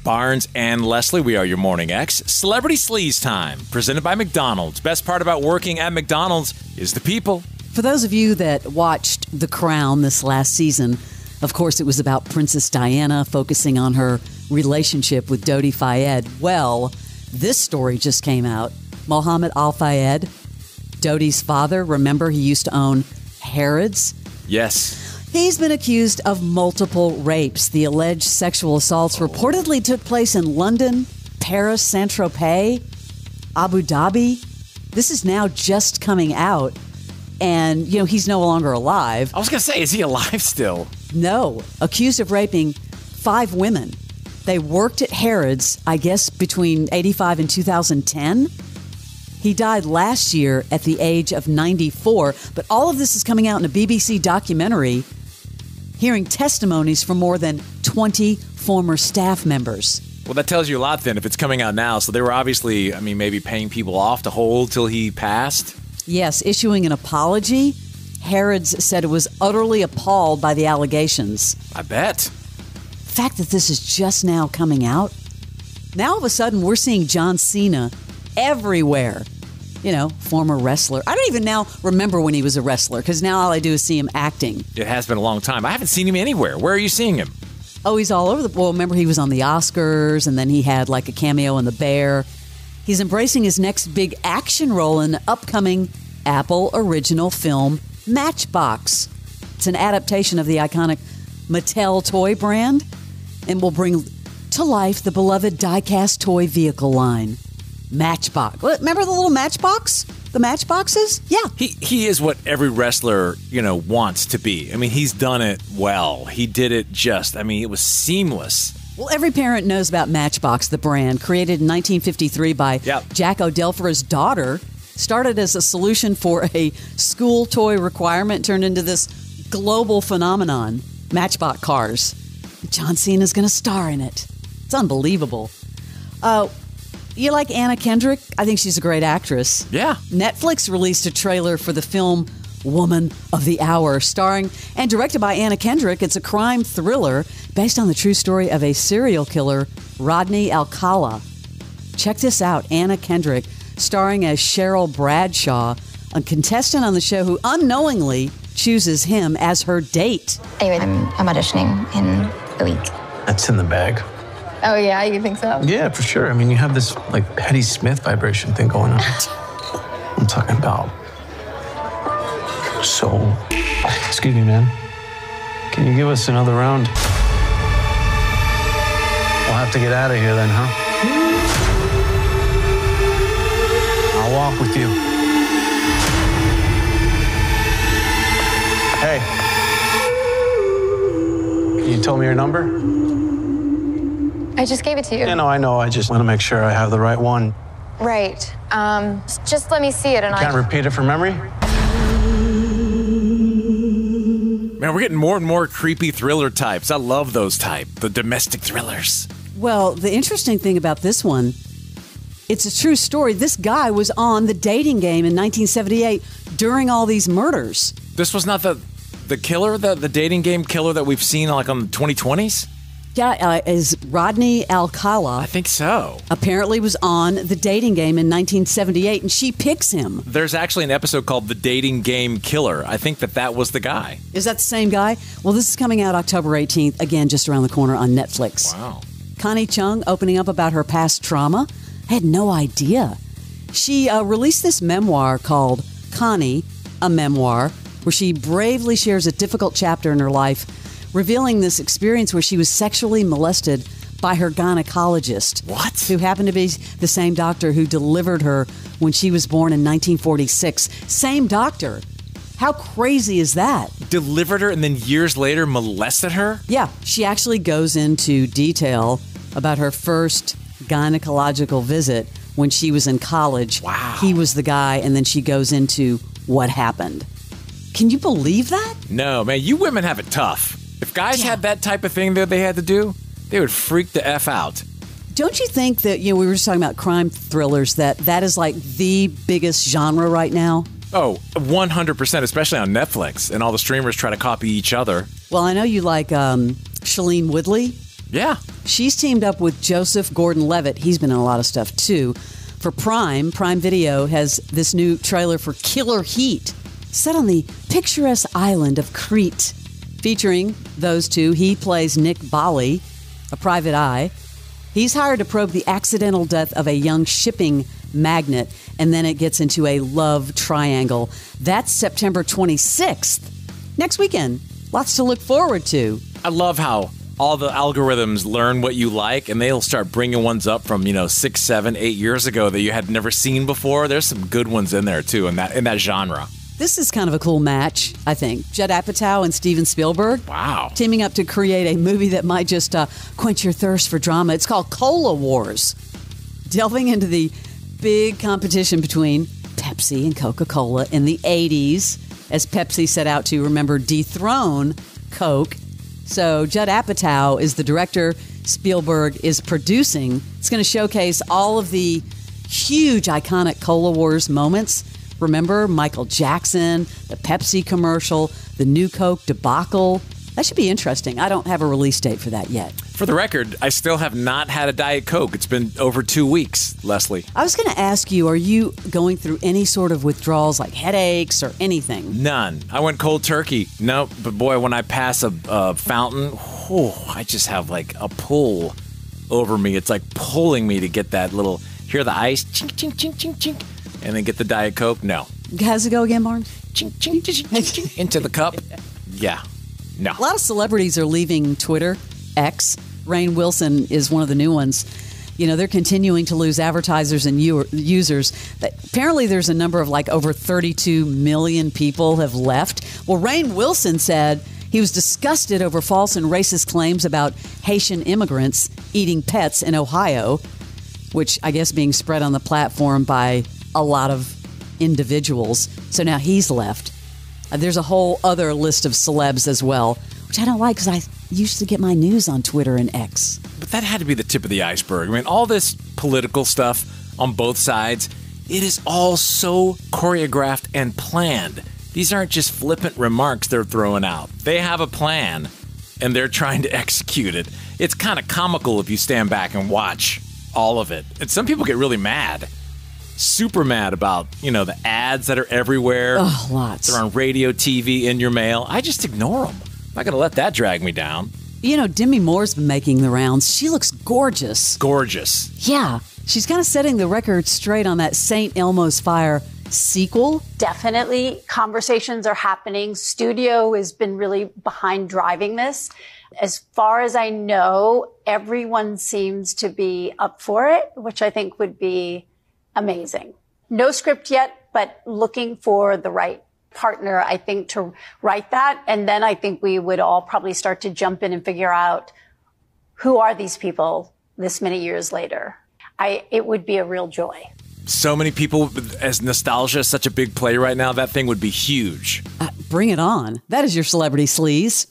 Barnes and Leslie. We are your Morning X. Celebrity Sleaze time, presented by McDonald's. Best part about working at McDonald's is the people. For those of you that watched The Crown this last season, of course, it was about Princess Diana focusing on her relationship with Dodi Fayed. Well, this story just came out. Mohammed Al Fayed, Dodi's father, remember he used to own Harrods? Yes. He's been accused of multiple rapes. The alleged sexual assaults reportedly took place in London, Paris, Saint-Tropez, Abu Dhabi. This is now just coming out. And, he's no longer alive. I was going to say, is he alive still? No. Accused of raping 5 women. They worked at Harrods, I guess, between 85 and 2010. He died last year at the age of 94. But all of this is coming out in a BBC documentary, hearing testimonies from more than 20 former staff members. Well, that tells you a lot then if it's coming out now. So they were obviously, maybe paying people off to hold till he passed. Yes, issuing an apology. Harrods said it was utterly appalled by the allegations. I bet. The fact that this is just now coming out. Now all of a sudden we're seeing John Cena everywhere. Former wrestler. I don't even now remember when he was a wrestler because now all I do is see him acting. It has been a long time. I haven't seen him anywhere. Where are you seeing him? Oh, he's all over well, remember he was on the Oscars and then he had like a cameo in The Bear. He's embracing his next big action role in the upcoming Apple original film Matchbox. It's an adaptation of the iconic Mattel toy brand and will bring to life the beloved die-cast toy vehicle line. Matchbox. Remember the little Matchbox? The Matchboxes? Yeah. He is what every wrestler, wants to be. He's done it well. He did it it was seamless. Well, every parent knows about Matchbox, the brand, created in 1953 by Jack O'Dell for his daughter. Started as a solution for a school toy requirement, turned into this global phenomenon, Matchbox cars. John Cena's going to star in it. It's unbelievable. You like Anna Kendrick? I think she's a great actress. Yeah. Netflix released a trailer for the film Woman of the Hour, starring and directed by Anna Kendrick. It's a crime thriller based on the true story of a serial killer, Rodney Alcala. Check this out, Anna Kendrick, starring as Cheryl Bradshaw, a contestant on the show who unknowingly chooses him as her date. Anyway, I'm auditioning in a week. That's in the bag. Oh, yeah? You think so? Yeah, for sure. You have this, Patti Smith vibration thing going on. I'm talking about soul. Excuse me, man. Can you give us another round? We'll have to get out of here then, huh? I'll walk with you. Hey. You told me your number? I just gave it to you. Yeah, no, I know. I just want to make sure I have the right one. Right. Just let me see it and Can't repeat it from memory? Man, we're getting more and more creepy thriller types. I love those type, the domestic thrillers. Well, the interesting thing about this one, it's a true story. This guy was on the dating game in 1978 during all these murders. This was not the killer, the dating game killer that we've seen on the 2020s? Yeah, is Rodney Alcala. I think so. Apparently was on the dating game in 1978, and she picks him. There's actually an episode called The Dating Game Killer. I think that was the guy. Is that the same guy? Well, this is coming out October 18th, again, just around the corner on Netflix. Wow. Connie Chung opening up about her past trauma. I had no idea. She released this memoir called Connie, a Memoir, where she bravely shares a difficult chapter in her life, revealing this experience where she was sexually molested by her gynecologist. What? Who happened to be the same doctor who delivered her when she was born in 1946. Same doctor. How crazy is that? Delivered her and then years later molested her? Yeah, she actually goes into detail about her first gynecological visit when she was in college. Wow. He was the guy, and then she goes into what happened. Can you believe that? No, man, you women have it tough. If guys had that type of thing that they had to do, they would freak the F out. Don't you think that, we were just talking about crime thrillers, that is like the biggest genre right now? Oh, 100%, especially on Netflix, and all the streamers try to copy each other. Well, I know you like Shailene Woodley. Yeah. She's teamed up with Joseph Gordon-Levitt. He's been in a lot of stuff, too. For Prime Video has this new trailer for Killer Heat, set on the picturesque island of Crete. Featuring those two, he plays Nick Bali, a private eye. He's hired to probe the accidental death of a young shipping magnate, and then it gets into a love triangle. That's September 26th. Next weekend. Lots to look forward to. I love how all the algorithms learn what you like, and they'll start bringing ones up from 6, 7, 8 years ago that you had never seen before. There's some good ones in there too in that genre. This is kind of a cool match, I think. Judd Apatow and Steven Spielberg. Wow. Teaming up to create a movie that might just quench your thirst for drama. It's called Cola Wars. Delving into the big competition between Pepsi and Coca-Cola in the 80s, as Pepsi set out to, remember, dethrone Coke. So Judd Apatow is the director. Spielberg is producing. It's going to showcase all of the huge, iconic Cola Wars moments. Remember Michael Jackson, the Pepsi commercial, the new Coke debacle. That should be interesting. I don't have a release date for that yet. For the record, I still have not had a Diet Coke. It's been over 2 weeks, Leslie. I was going to ask you, are you going through any sort of withdrawals like headaches or anything? None. I went cold turkey. No, but boy, when I pass a fountain, I just have like a pull over me. It's like pulling me to get that little, hear the ice, chink, chink, chink, chink, chink, and then get the Diet Coke. No. How's it go again, Barnes? Chink, chink, chink, chink, chink, into the cup. Yeah. No. A lot of celebrities are leaving Twitter, X. Rainn Wilson is one of the new ones. They're continuing to lose advertisers and users. Apparently, there's a number of like over 32 million people have left. Well, Rainn Wilson said he was disgusted over false and racist claims about Haitian immigrants eating pets in Ohio, which I guess being spread on the platform by a lot of individuals. So now he's left. There's a whole other list of celebs as well, which I don't like because I used to get my news on Twitter and X. But that had to be the tip of the iceberg. I mean, all this political stuff on both sides, it is all so choreographed and planned. These aren't just flippant remarks they're throwing out. They have a plan, and they're trying to execute it. It's kind of comical if you stand back and watch all of it. And some people get really mad. Super mad about, the ads that are everywhere. Oh, lots. They're on radio, TV, in your mail. I just ignore them. I'm not going to let that drag me down. Demi Moore's been making the rounds. She looks gorgeous. Gorgeous. Yeah. She's kind of setting the record straight on that St. Elmo's Fire sequel. Definitely conversations are happening. Studio has been really behind driving this. As far as I know, everyone seems to be up for it, which I think would be amazing. No script yet, but looking for the right partner, I think, to write that. And then I think we would all probably start to jump in and figure out who are these people this many years later. It would be a real joy. So many people, as nostalgia is such a big play right now, that thing would be huge. Bring it on. That is your Celebrity Sleaze.